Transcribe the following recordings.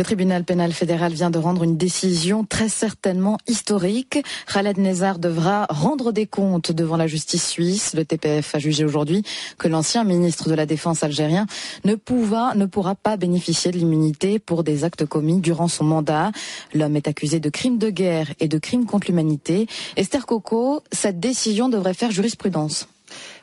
Le tribunal pénal fédéral vient de rendre une décision très certainement historique. Khaled Nezzar devra rendre des comptes devant la justice suisse. Le TPF a jugé aujourd'hui que l'ancien ministre de la Défense algérien ne pourra pas bénéficier de l'immunité pour des actes commis durant son mandat. L'homme est accusé de crimes de guerre et de crimes contre l'humanité. Esther Coco, cette décision devrait faire jurisprudence.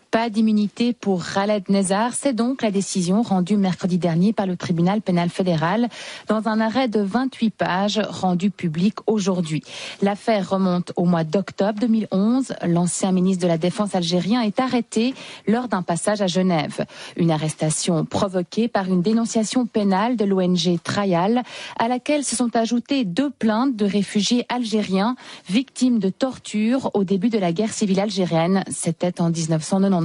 Pas d'immunité pour Khaled Nezzar, c'est donc la décision rendue mercredi dernier par le tribunal pénal fédéral dans un arrêt de 28 pages rendu public aujourd'hui. L'affaire remonte au mois d'octobre 2011. L'ancien ministre de la Défense algérien est arrêté lors d'un passage à Genève. Une arrestation provoquée par une dénonciation pénale de l'ONG Trial à laquelle se sont ajoutées 2 plaintes de réfugiés algériens victimes de torture au début de la guerre civile algérienne. C'était en 1993.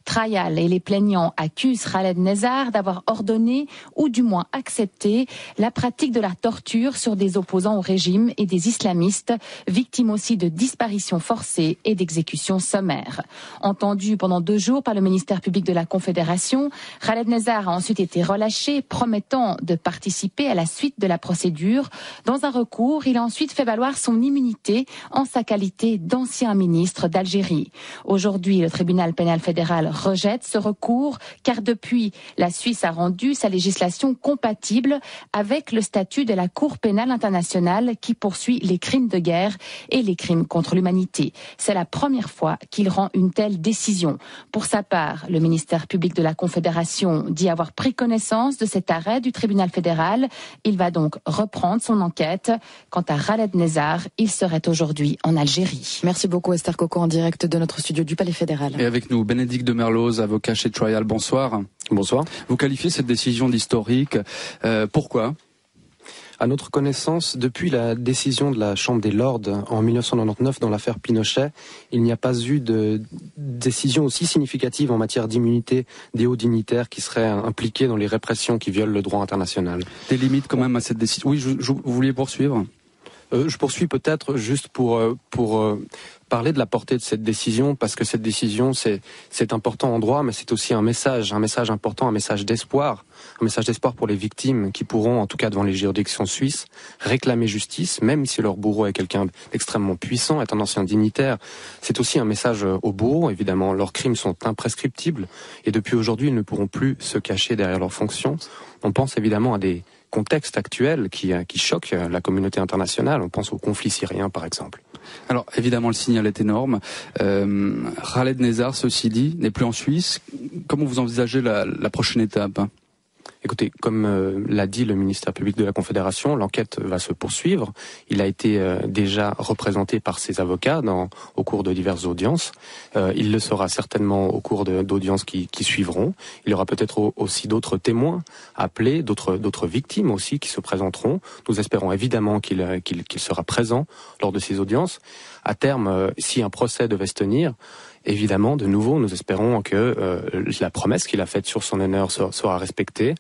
Trial et les plaignants accusent Khaled Nezzar d'avoir ordonné ou du moins accepté la pratique de la torture sur des opposants au régime et des islamistes, victimes aussi de disparitions forcées et d'exécutions sommaires. Entendu pendant 2 jours par le ministère public de la Confédération, Khaled Nezzar a ensuite été relâché, promettant de participer à la suite de la procédure. Dans un recours, il a ensuite fait valoir son immunité en sa qualité d'ancien ministre d'Algérie. Aujourd'hui, le tribunal pénal fédéral rejette ce recours car depuis, la Suisse a rendu sa législation compatible avec le statut de la Cour pénale internationale qui poursuit les crimes de guerre et les crimes contre l'humanité. C'est la première fois qu'il rend une telle décision. Pour sa part, le ministère public de la Confédération dit avoir pris connaissance de cet arrêt du tribunal fédéral. Il va donc reprendre son enquête. Quant à Khaled Nezzar, il serait aujourd'hui en Algérie. Merci beaucoup Esther Coco en direct de notre studio du Palais fédéral. Et avec nous, Bénédicte de Merloz, avocat chez Trial. Bonsoir. Bonsoir. Vous qualifiez cette décision d'historique. Pourquoi ? À notre connaissance, depuis la décision de la Chambre des Lords en 1999 dans l'affaire Pinochet, il n'y a pas eu de décision aussi significative en matière d'immunité des hauts dignitaires qui seraient impliqués dans les répressions qui violent le droit international. Des limites quand même à cette décision. Oui, vous vouliez poursuivre ? Je poursuis peut-être juste pour parler de la portée de cette décision, parce que cette décision, c'est important en droit, mais c'est aussi un message important, un message d'espoir pour les victimes qui pourront, en tout cas devant les juridictions suisses, réclamer justice, même si leur bourreau est quelqu'un d'extrêmement puissant, est un ancien dignitaire. C'est aussi un message aux bourreaux, évidemment. Leurs crimes sont imprescriptibles, et depuis aujourd'hui, ils ne pourront plus se cacher derrière leurs fonctions. On pense évidemment à des contextes actuels qui choquent la communauté internationale. On pense au conflit syrien, par exemple. Alors, évidemment, le signal est énorme. Khaled Nezzar, ceci dit, n'est plus en Suisse. Comment vous envisagez la prochaine étape ? Écoutez, comme l'a dit le ministère public de la Confédération, l'enquête va se poursuivre. Il a été déjà représenté par ses avocats au cours de diverses audiences. Il le sera certainement au cours d'audiences qui suivront. Il y aura peut-être aussi d'autres témoins appelés, d'autres victimes aussi qui se présenteront. Nous espérons évidemment qu'il sera présent lors de ces audiences. À terme, si un procès devait se tenir, évidemment, de nouveau, nous espérons que la promesse qu'il a faite sur son honneur sera respectée.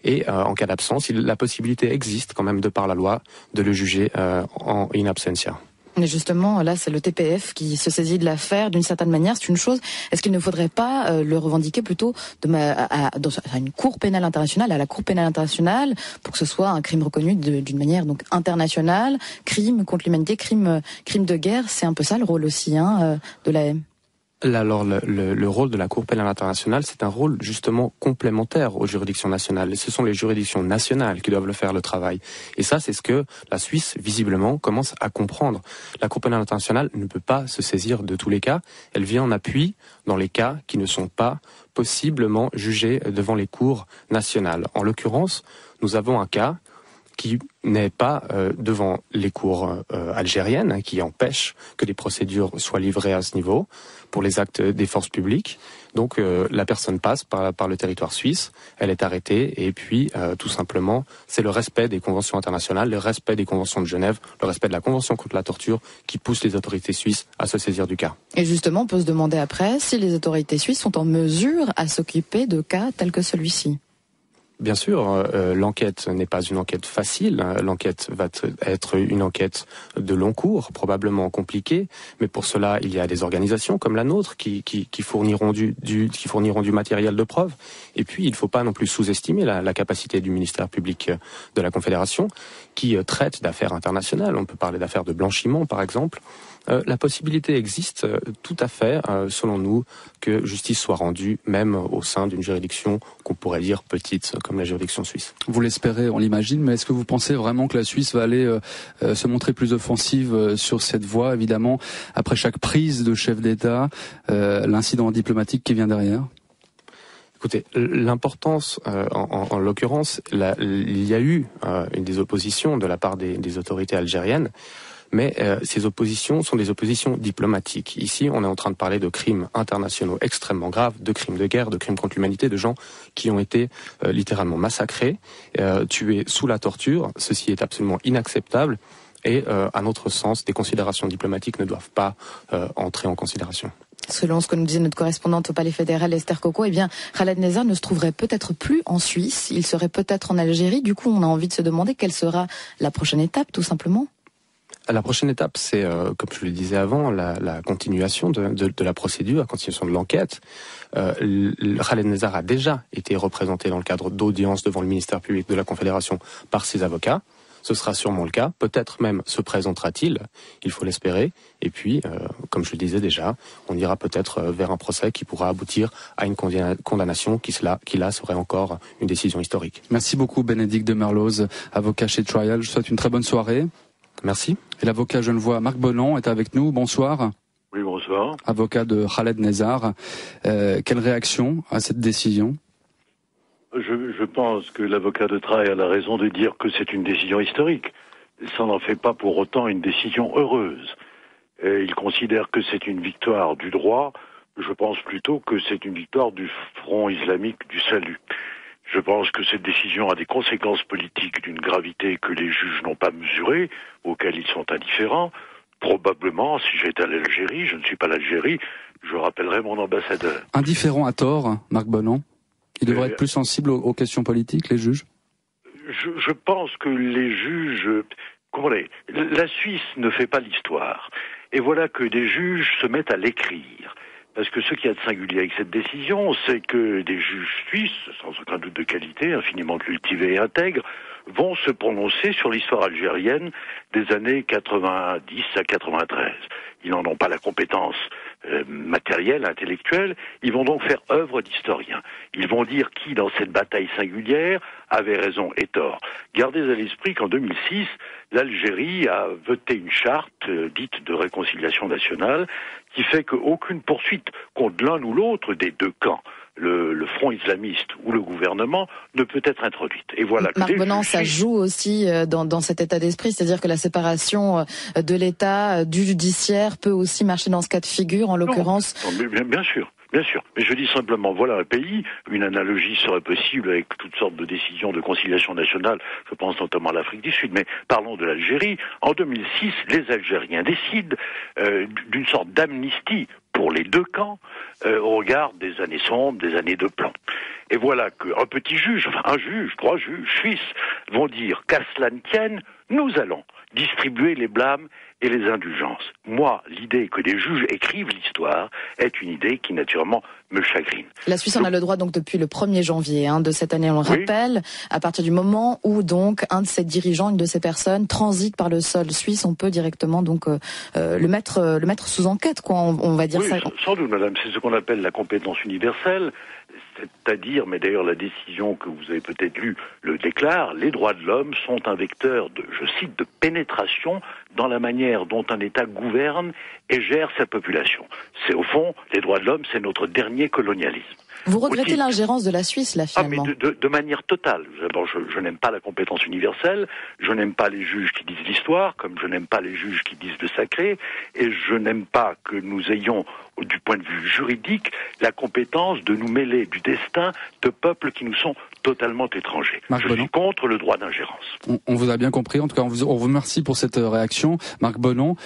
Et en cas d'absence, la possibilité existe quand même de par la loi de le juger en in absentia. Mais justement, là, c'est le TPF qui se saisit de l'affaire d'une certaine manière. C'est une chose. Est-ce qu'il ne faudrait pas le revendiquer plutôt à une cour pénale internationale, à la Cour pénale internationale, pour que ce soit un crime reconnu d'une manière donc internationale, crime contre l'humanité, crime de guerre. C'est un peu ça le rôle aussi de l'AM. Alors le rôle de la Cour pénale internationale, c'est un rôle justement complémentaire aux juridictions nationales. Et ce sont les juridictions nationales qui doivent le faire le travail. Et ça, c'est ce que la Suisse, visiblement, commence à comprendre. La Cour pénale internationale ne peut pas se saisir de tous les cas. Elle vient en appui dans les cas qui ne sont pas possiblement jugés devant les cours nationales. En l'occurrence, nous avons un cas qui n'est pas devant les cours algériennes, qui empêche que des procédures soient livrées à ce niveau pour les actes des forces publiques. Donc la personne passe par le territoire suisse, elle est arrêtée et puis tout simplement c'est le respect des conventions internationales, le respect des conventions de Genève, le respect de la convention contre la torture qui pousse les autorités suisses à se saisir du cas. Et justement, on peut se demander après si les autorités suisses sont en mesure à s'occuper de cas tels que celui-ci. Bien sûr, l'enquête n'est pas une enquête facile. L'enquête va être une enquête de long cours, probablement compliquée. Mais pour cela, il y a des organisations comme la nôtre qui fourniront du matériel de preuve. Et puis, il ne faut pas non plus sous-estimer la capacité du ministère public de la Confédération qui traite d'affaires internationales. On peut parler d'affaires de blanchiment, par exemple. La possibilité existe tout à fait, selon nous, que justice soit rendue, même au sein d'une juridiction qu'on pourrait dire petite, comme la juridiction suisse. Vous l'espérez, on l'imagine, mais est-ce que vous pensez vraiment que la Suisse va aller se montrer plus offensive sur cette voie, évidemment, après chaque prise de chef d'État, l'incident diplomatique qui vient derrière ? Écoutez, l'importance, en l'occurrence, il y a eu des oppositions de la part des autorités algériennes. Mais ces oppositions sont des oppositions diplomatiques. Ici, on est en train de parler de crimes internationaux extrêmement graves, de crimes de guerre, de crimes contre l'humanité, de gens qui ont été littéralement massacrés, tués sous la torture. Ceci est absolument inacceptable et, à notre sens, des considérations diplomatiques ne doivent pas entrer en considération. Selon ce que nous disait notre correspondante au Palais fédéral, Esther Coco, eh bien, Khaled Nezzar ne se trouverait peut-être plus en Suisse. Il serait peut-être en Algérie. Du coup, on a envie de se demander quelle sera la prochaine étape, tout simplement. La prochaine étape, c'est, comme je le disais avant, la continuation de la procédure, la continuation de l'enquête. Khaled Nezzar a déjà été représenté dans le cadre d'audiences devant le ministère public de la Confédération par ses avocats. Ce sera sûrement le cas. Peut-être même se présentera-t-il, il faut l'espérer. Et puis, comme je le disais déjà, on ira peut-être vers un procès qui pourra aboutir à une condamnation qui là serait encore une décision historique. Merci beaucoup Bénédicte de Merloz, avocat chez Trial. Je vous souhaite une très bonne soirée. Merci. Et l'avocat genevois Marc Bonan est avec nous. Bonsoir. Oui, bonsoir. Avocat de Khaled Nezzar. Quelle réaction à cette décision ? Je pense que l'avocat de Trial a raison de dire que c'est une décision historique. Ça n'en fait pas pour autant une décision heureuse. Il considère que c'est une victoire du droit. Je pense plutôt que c'est une victoire du Front islamique du salut. Je pense que cette décision a des conséquences politiques d'une gravité que les juges n'ont pas mesurée, auxquelles ils sont indifférents. Probablement, si j'étais à l'Algérie, je ne suis pas l'Algérie, je rappellerai mon ambassadeur. Indifférent à tort, Marc Bonan. Ils devraient être plus sensibles aux questions politiques, les juges ? Je pense que les juges... La Suisse ne fait pas l'histoire. Et voilà que des juges se mettent à l'écrire. Parce que ce qu'il y a de singulier avec cette décision, c'est que des juges suisses, sans aucun doute de qualité, infiniment cultivés et intègres, vont se prononcer sur l'histoire algérienne des années 90 à 93. Ils n'en ont pas la compétence matérielle, intellectuelle, ils vont donc faire œuvre d'historien. Ils vont dire qui, dans cette bataille singulière, avait raison et tort. Gardez à l'esprit qu'en 2006, l'Algérie a voté une charte dite de réconciliation nationale qui fait qu'aucune poursuite contre l'un ou l'autre des deux camps, le front islamiste ou le gouvernement, ne peut être introduite. Et voilà que Marc Bonan, ça joue aussi dans cet état d'esprit, c'est-à-dire que la séparation de l'État, du judiciaire peut aussi marcher dans ce cas de figure, en l'occurrence. Bien sûr. Bien sûr, mais je dis simplement, voilà un pays, une analogie serait possible avec toutes sortes de décisions de conciliation nationale, je pense notamment à l'Afrique du Sud, mais parlons de l'Algérie. En 2006, les Algériens décident d'une sorte d'amnistie pour les deux camps au regard des années sombres, des années de plomb. Et voilà qu'un petit juge, enfin un juge, 3 juges suisses vont dire qu'à cela ne tienne, nous allons distribuer les blâmes et les indulgences. Moi, l'idée que des juges écrivent l'histoire est une idée qui, naturellement, me chagrine. La Suisse en a le droit donc depuis le 1er janvier de cette année, on le rappelle, à partir du moment où donc un de ses dirigeants, une de ces personnes transite par le sol suisse, on peut directement donc le mettre sous enquête, quoi. On va dire ça. Sans doute, madame, c'est ce qu'on appelle la compétence universelle. C'est-à-dire, mais d'ailleurs la décision que vous avez peut-être lue le déclare, les droits de l'homme sont un vecteur de, je cite, de pénétration dans la manière dont un État gouverne et gère sa population. C'est au fond, les droits de l'homme, c'est notre dernier colonialisme. Vous regrettez l'ingérence de la Suisse, là, finalement? Ah, mais de manière totale. D'abord, je n'aime pas la compétence universelle, je n'aime pas les juges qui disent l'histoire, comme je n'aime pas les juges qui disent le sacré, et je n'aime pas que nous ayons, du point de vue juridique, la compétence de nous mêler du destin de peuples qui nous sont totalement étrangers. Je suis contre le droit d'ingérence. On vous a bien compris, en tout cas on vous remercie pour cette réaction. Marc Bonan.